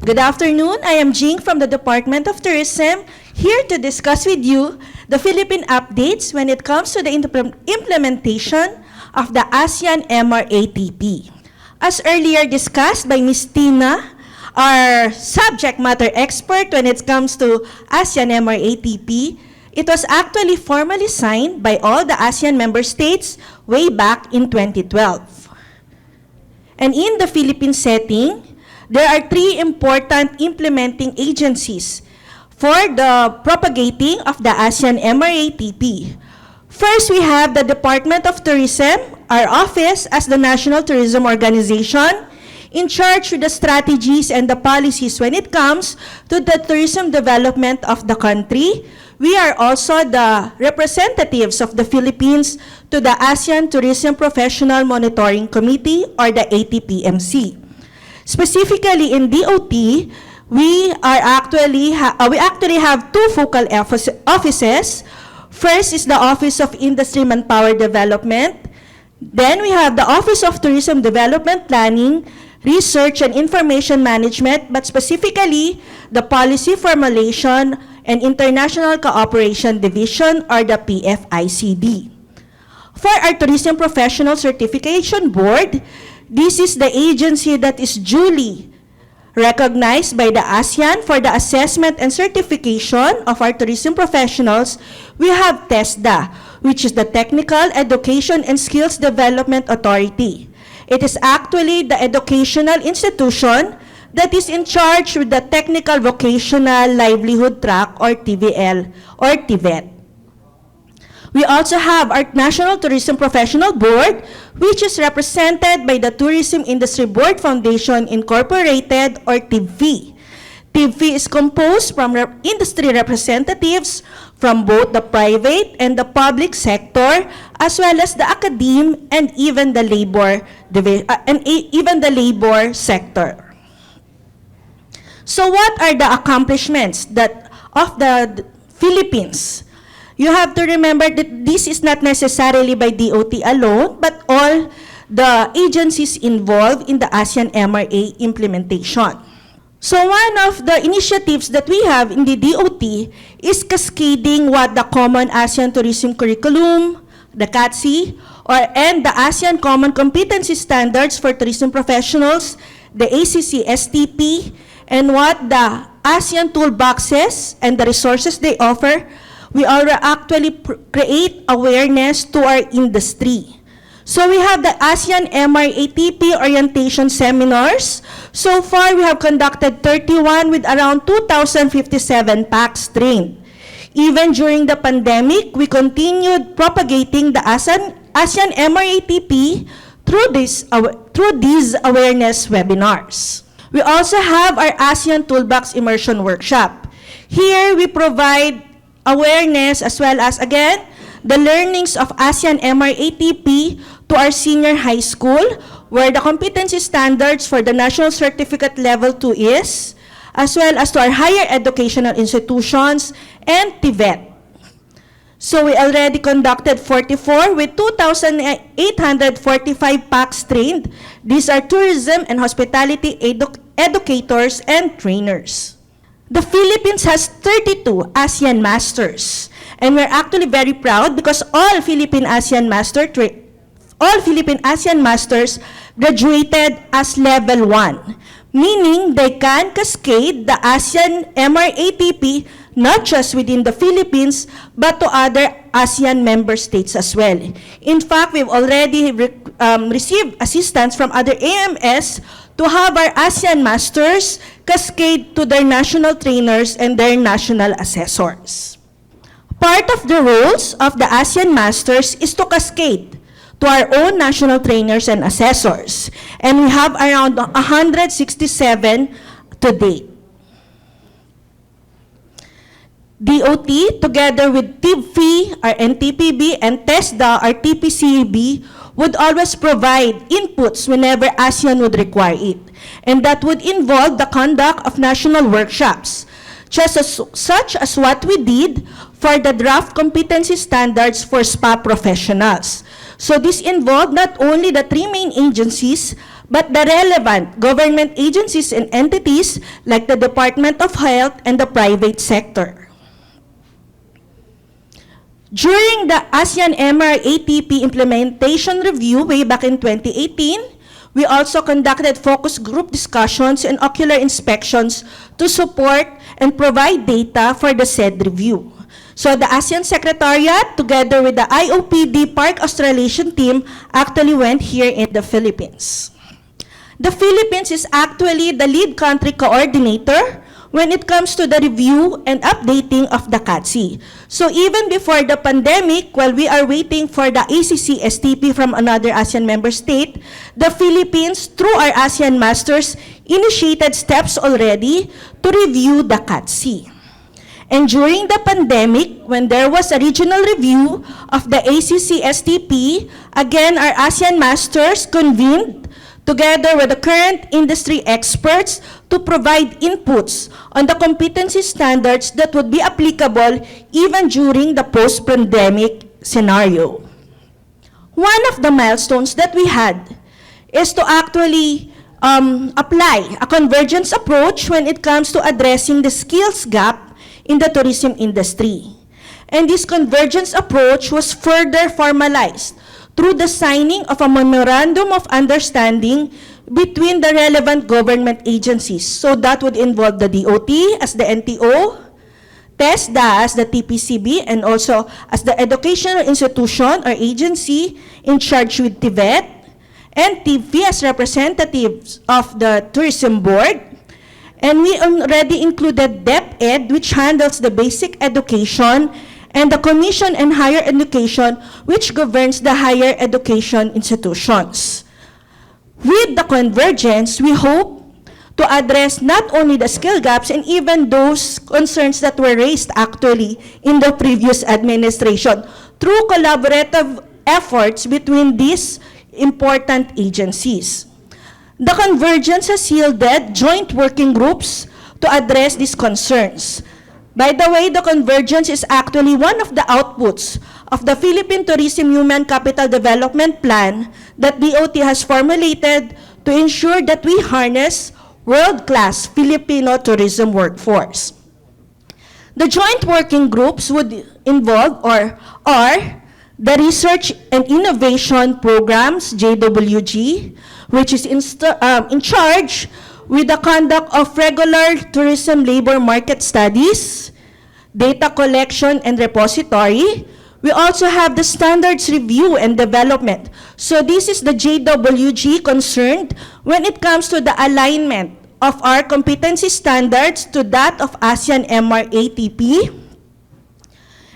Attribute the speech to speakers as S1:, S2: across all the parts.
S1: Good afternoon. I am Jing from the Department of Tourism, here to discuss with you the Philippine updates when it comes to the implementation of the ASEAN MRATP. As earlier discussed by Ms. Tina, our subject matter expert when it comes to ASEAN MRATP, it was actually formally signed by all the ASEAN member states way back in 2012. And in the Philippine setting, there are three important implementing agencies for the propagating of the ASEAN MRATP. First, we have the Department of Tourism, our office as the National Tourism Organization, in charge with the strategies and the policies when it comes to the tourism development of the country. We are also the representatives of the Philippines to the ASEAN Tourism Professional Monitoring Committee, or the ATPMC. Specifically in DOT, we actually have two focal offices. First is the Office of Industry Manpower Development. Then we have the Office of Tourism Development Planning, Research and Information Management, but specifically the Policy Formulation and International Cooperation Division, or the PFICD. For our Tourism Professional Certification Board, this is the agency that is duly recognized by the ASEAN for the assessment and certification of our tourism professionals. We have TESDA, which is the Technical Education and Skills Development Authority. It is actually the educational institution that is in charge with the Technical Vocational Livelihood Track, or TVL, or TVET. We also have our National Tourism Professional Board, which is represented by the Tourism Industry Board Foundation Incorporated, or TIVV. TIVV is composed from industry representatives from both the private and the public sector, as well as the academe and even the labor sector. So what are the accomplishments of the Philippines? You have to remember that this is not necessarily by DOT alone, but all the agencies involved in the ASEAN MRA implementation. So one of the initiatives that we have in the DOT is cascading what the Common ASEAN Tourism Curriculum, the CATC, and the ASEAN Common Competency Standards for Tourism Professionals, the ACC-STP, and what the ASEAN toolboxes and the resources they offer. We actually create awareness to our industry. So we have the ASEAN MRATP orientation seminars. So far, we have conducted 31 with around 2,057 PACs trained. Even during the pandemic, we continued propagating the ASEAN MRATP through these awareness webinars. We also have our ASEAN Toolbox Immersion Workshop. Here, we provide awareness as well as, again, the learnings of ASEAN MRATP to our senior high school, where the competency standards for the National Certificate Level 2 is, as well as to our higher educational institutions and TVET. So we already conducted 44 with 2,845 PACs trained. These are tourism and hospitality educators and trainers. The Philippines has 32 ASEAN Masters, and we're actually very proud because all Philippine ASEAN Masters graduated as Level 1, meaning they can cascade the ASEAN MRATP not just within the Philippines, but to other ASEAN member states as well. In fact, we've already received assistance from other AMS to have our ASEAN Masters cascade to their national trainers and their national assessors. Part of the roles of the ASEAN Masters is to cascade to our own national trainers and assessors. And we have around 167 to date. DOT, together with TIVV, our NTPB, and TESDA, our TPCB, would always provide inputs whenever ASEAN would require it. And that would involve the conduct of national workshops, such as what we did for the draft competency standards for spa professionals. So this involved not only the three main agencies, but the relevant government agencies and entities like the Department of Health and the private sector. During the ASEAN-MR ATP implementation review way back in 2018, we also conducted focus group discussions and ocular inspections to support and provide data for the said review. So the ASEAN Secretariat, together with the IOPD Park Australasian team, actually went here in the Philippines. The Philippines is actually the lead country coordinator when it comes to the review and updating of the CATSI. So even before the pandemic, while we are waiting for the ACC STP from another ASEAN member state, the Philippines, through our ASEAN Masters, initiated steps already to review the CATSI. And during the pandemic, when there was a regional review of the ACC STP, again, our ASEAN Masters convened together with the current industry experts to provide inputs on the competency standards that would be applicable even during the post-pandemic scenario. One of the milestones that we had is to actually apply a convergence approach when it comes to addressing the skills gap in the tourism industry. And this convergence approach was further formalized through the signing of a memorandum of understanding between the relevant government agencies. So that would involve the DOT as the NTO, TESDA as the TPCB, and also as the educational institution or agency in charge with TVET, and TIFI as representatives of the Tourism Board. And we already included DepEd, which handles the basic education, and the Commission on Higher Education, which governs the higher education institutions. With the convergence, we hope to address not only the skill gaps and even those concerns that were raised actually in the previous administration through collaborative efforts between these important agencies. The convergence has yielded joint working groups to address these concerns. By the way, the convergence is actually one of the outputs of the Philippine Tourism Human Capital Development Plan that DOT has formulated to ensure that we harness world-class Filipino tourism workforce. The joint working groups would involve or are the Research and Innovation Programs, JWG, which is in charge with the conduct of regular tourism labor market studies, data collection and repository. We also have the standards review and development. So this is the JWG concerned when it comes to the alignment of our competency standards to that of ASEAN-MR ATP,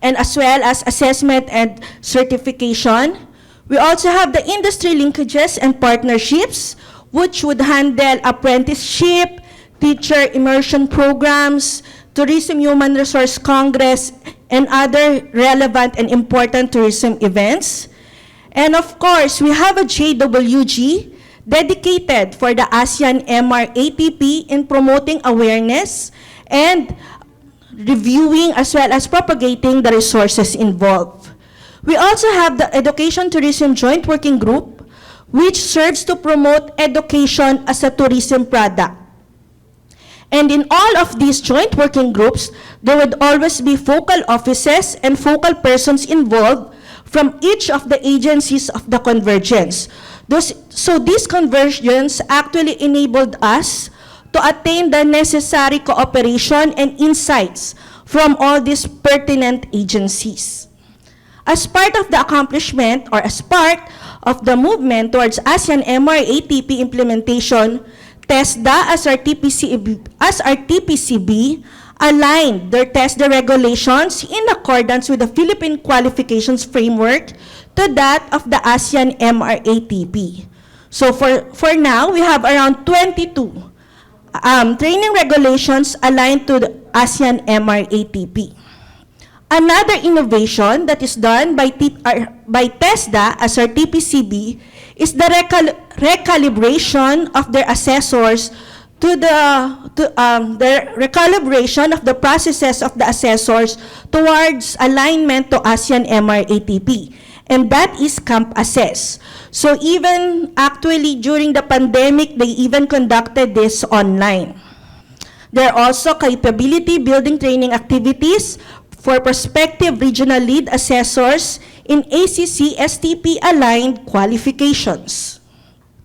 S1: and as well as assessment and certification. We also have the industry linkages and partnerships, which would handle apprenticeship, teacher immersion programs, Tourism Human Resource Congress, and other relevant and important tourism events. And of course, we have a JWG dedicated for the ASEAN-MR ATP in promoting awareness and reviewing as well as propagating the resources involved. We also have the Education Tourism Joint Working Group, which serves to promote education as a tourism product. And in all of these joint working groups, there would always be focal offices and focal persons involved from each of the agencies of the convergence. So this convergence actually enabled us to attain the necessary cooperation and insights from all these pertinent agencies. As part of the accomplishment or as part of the movement towards ASEAN-MR ATP implementation, TESDA as our TPCB aligned their TESDA regulations in accordance with the Philippine Qualifications Framework to that of the ASEAN-MR ATP. So for now, we have around 22 training regulations aligned to the ASEAN-MR ATP. Another innovation that is done by TESDA as our TPCB is the recalibration of their assessors to the recalibration of the processes of the assessors towards alignment to ASEAN-MR ATP, and that is Camp Assess. So even actually during the pandemic, they even conducted this online. There are also capability building training activities for prospective regional lead assessors in ACC STP aligned qualifications.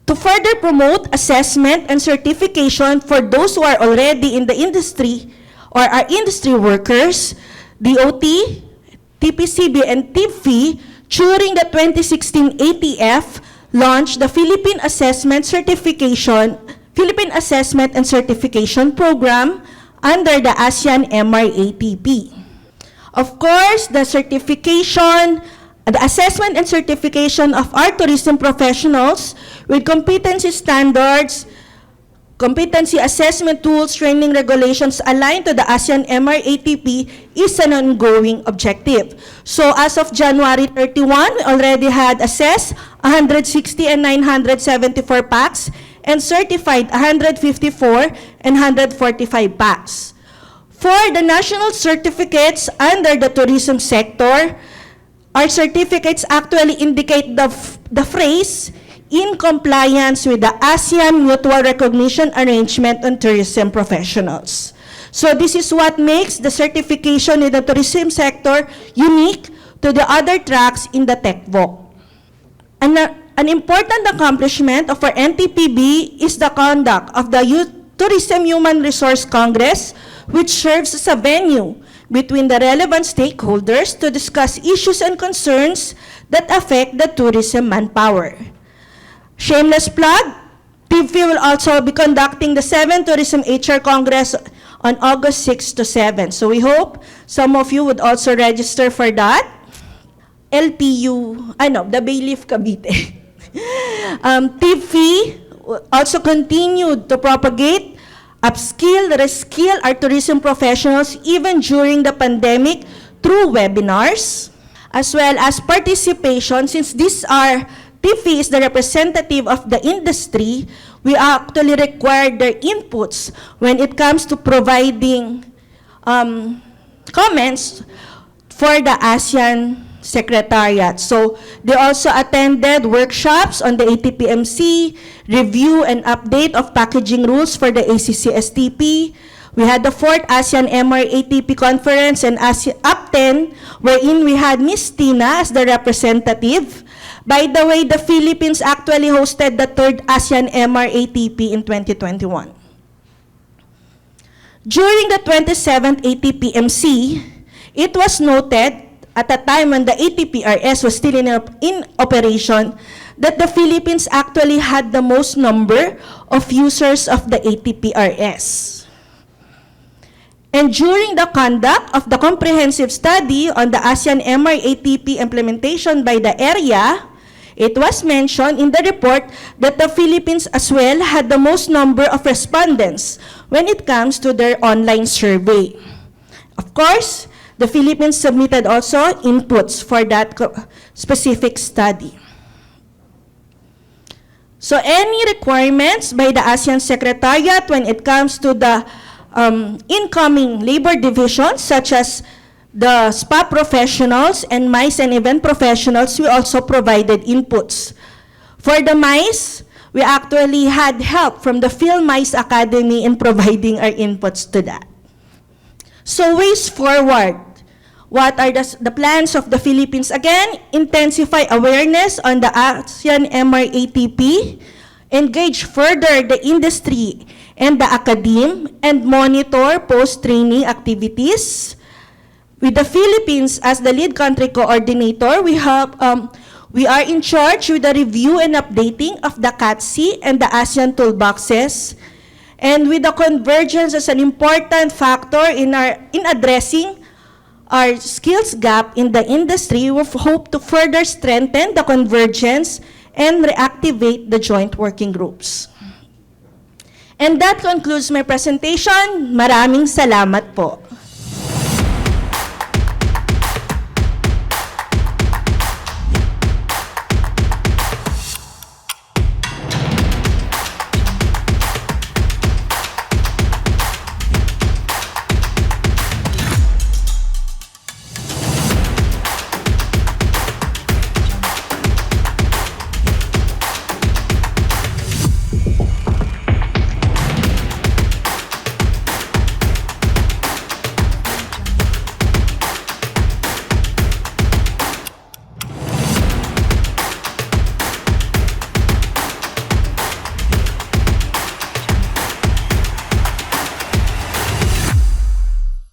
S1: To further promote assessment and certification for those who are already in the industry or are industry workers, DOT, TPCB, and TIPFI during the 2016 ATF launched the Philippine Assessment and Certification Program under the ASEAN MRATP. Of course, the assessment and certification of our tourism professionals with competency standards, competency assessment tools, training regulations aligned to the ASEAN MRATP is an ongoing objective. So as of January 31, we already had assessed 160 and 974 packs and certified 154 and 145 packs. For the national certificates under the tourism sector, our certificates actually indicate the phrase in compliance with the ASEAN Mutual Recognition Arrangement on Tourism Professionals. So this is what makes the certification in the tourism sector unique to the other tracks in the TechVoc. An important accomplishment of our NTPB is the conduct of the Tourism Human Resource Congress, which serves as a venue between the relevant stakeholders to discuss issues and concerns that affect the tourism manpower. Shameless plug, TIPFI will also be conducting the 7th Tourism HR Congress on August 6 to 7. So we hope some of you would also register for that. LTU, the Bayleaf Cavite. TIPFI also continued to propagate, upskill, reskill our tourism professionals even during the pandemic through webinars, as well as participation. Since TIPFI is the representative of the industry, we actually require their inputs when it comes to providing comments for the ASEAN Secretariat. So they also attended workshops on the ATPMC, review and update of packaging rules for the ACC STP. We had the 4th ASEAN MRATP conference and UP10, wherein we had Ms. Tina as the representative. By the way, the Philippines actually hosted the 3rd ASEAN MRATP in 2021. During the 27th ATPMC, it was noted at the time when the ATPRS was still in operation that the Philippines actually had the most number of users of the ATPRS. And during the conduct of the comprehensive study on the ASEAN MRATP implementation by the area, it was mentioned in the report that the Philippines as well had the most number of respondents when it comes to their online survey. Of course, the Philippines submitted also inputs for that specific study. So any requirements by the ASEAN Secretariat when it comes to the incoming labor divisions, such as the spa professionals and MICE and event professionals, we also provided inputs. For the MICE, we actually had help from the PhilMICE Academy in providing our inputs to that. So ways forward. What are the plans of the Philippines? Again, intensify awareness on the ASEAN MRATP, engage further the industry and the academe, and monitor post-training activities. With the Philippines as the lead country coordinator, we are in charge with the review and updating of the CATC and the ASEAN toolboxes. And with the convergence as an important factor in addressing our skills gap in the industry, we hope to further strengthen the convergence and reactivate the joint working groups. And that concludes my presentation. Maraming salamat po.